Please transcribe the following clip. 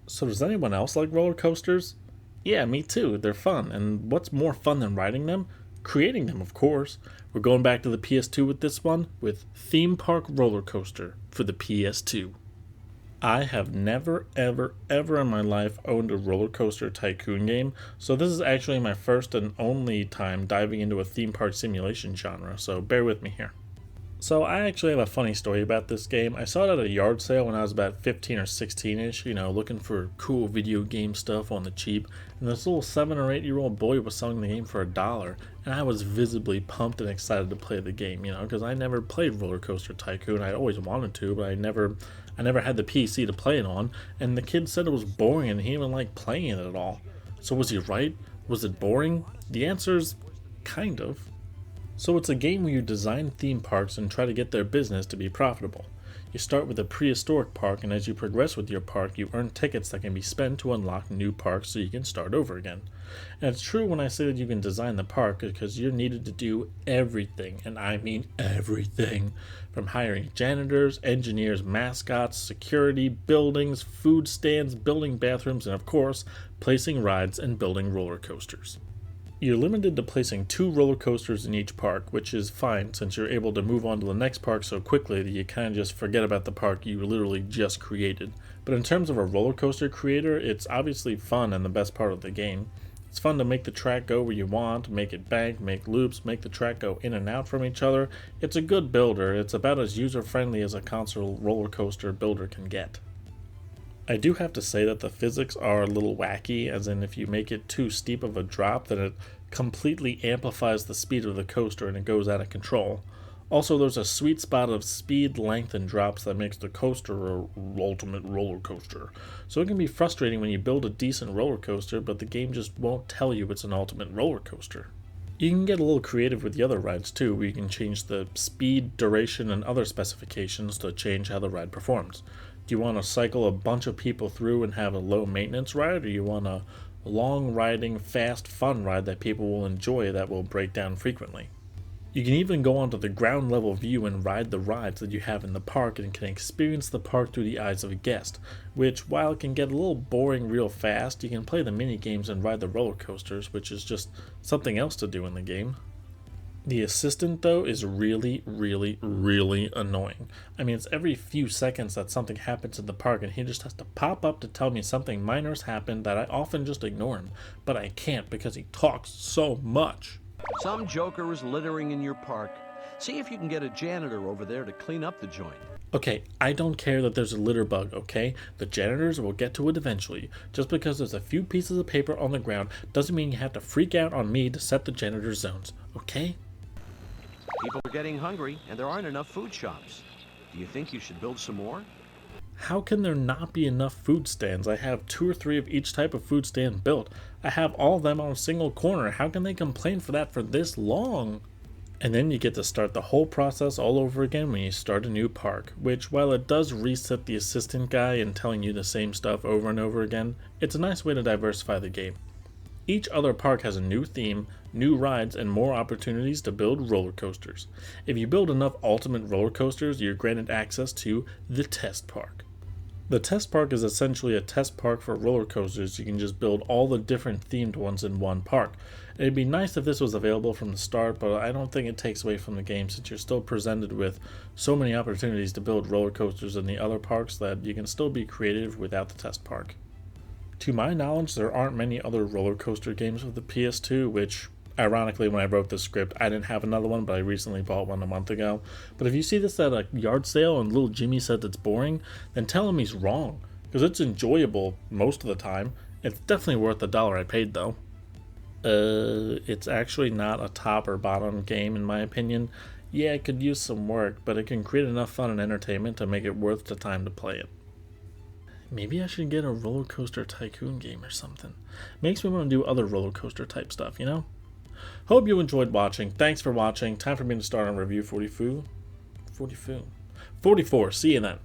So does anyone else like roller coasters? Yeah, me too. They're fun. And what's more fun than riding them? Creating them, of course. We're going back to the PS2 with this one, with Theme Park Roller Coaster for the PS2. I have never, ever, ever in my life owned a Roller Coaster Tycoon game, so this is actually my first and only time diving into a theme park simulation genre, so bear with me here. So I actually have a funny story about this game. I saw it at a yard sale when I was about 15 or 16ish, looking for cool video game stuff on the cheap, and this little 7 or 8-year-old boy was selling the game for $1, and I was visibly pumped and excited to play the game, because I never played Roller Coaster Tycoon. I always wanted to, but I never had the PC to play it on, and the kid said it was boring and he didn't even like playing it at all. So was he right? Was it boring? The answer's kind of. So it's a game where you design theme parks and try to get their business to be profitable. You start with a prehistoric park, and as you progress with your park, you earn tickets that can be spent to unlock new parks so you can start over again. And it's true when I say that you can design the park because you're needed to do everything, and I mean everything, from hiring janitors, engineers, mascots, security, buildings, food stands, building bathrooms, and of course, placing rides and building roller coasters. You're limited to placing 2 roller coasters in each park, which is fine since you're able to move on to the next park so quickly that you kind of just forget about the park you literally just created. But in terms of a roller coaster creator, it's obviously fun and the best part of the game. It's fun to make the track go where you want, make it bank, make loops, make the track go in and out from each other. It's a good builder. It's about as user-friendly as a console roller coaster builder can get. I do have to say that the physics are a little wacky, as in if you make it too steep of a drop, then it completely amplifies the speed of the coaster and it goes out of control. Also, there's a sweet spot of speed, length, and drops that makes the coaster a ultimate roller coaster. So it can be frustrating when you build a decent roller coaster, but the game just won't tell you it's an ultimate roller coaster. You can get a little creative with the other rides too, where you can change the speed, duration, and other specifications to change how the ride performs. Do you want to cycle a bunch of people through and have a low maintenance ride, or you want a long riding, fast, fun ride that people will enjoy that will break down frequently? You can even go onto the ground level view and ride the rides that you have in the park and can experience the park through the eyes of a guest, which while it can get a little boring real fast, you can play the mini games and ride the roller coasters, which is just something else to do in the game. The assistant, though, is really, really, really annoying. I mean, it's every few seconds that something happens in the park, and he just has to pop up to tell me something minor's happened that I often just ignore him. But I can't because he talks so much. Some joker is littering in your park. See if you can get a janitor over there to clean up the joint. Okay, I don't care that there's a litter bug, okay? The janitors will get to it eventually. Just because there's a few pieces of paper on the ground doesn't mean you have to freak out on me to set the janitor zones, okay? People are getting hungry, and there aren't enough food shops. Do you think you should build some more? How can there not be enough food stands? I have 2 or 3 of each type of food stand built. I have all of them on a single corner. How can they complain for that for this long? And then you get to start the whole process all over again when you start a new park, which while it does reset the assistant guy and telling you the same stuff over and over again, it's a nice way to diversify the game. Each other park has a new theme, new rides, and more opportunities to build roller coasters. If you build enough ultimate roller coasters, you're granted access to the test park. The test park is essentially a test park for roller coasters. You can just build all the different themed ones in one park. It'd be nice if this was available from the start, but I don't think it takes away from the game since you're still presented with so many opportunities to build roller coasters in the other parks that you can still be creative without the test park. To my knowledge, there aren't many other roller coaster games with the PS2, which, ironically, when I wrote this script, I didn't have another one, but I recently bought one a month ago. But if you see this at a yard sale and little Jimmy said it's boring, then tell him he's wrong, because it's enjoyable most of the time. It's definitely worth the $1 I paid, though. It's actually not a top or bottom game, in my opinion. Yeah, it could use some work, but it can create enough fun and entertainment to make it worth the time to play it. Maybe I should get a Roller Coaster Tycoon game or something. Makes me want to do other roller coaster type stuff, Hope you enjoyed watching. Thanks for watching. Time for me to start on review 44. See you then.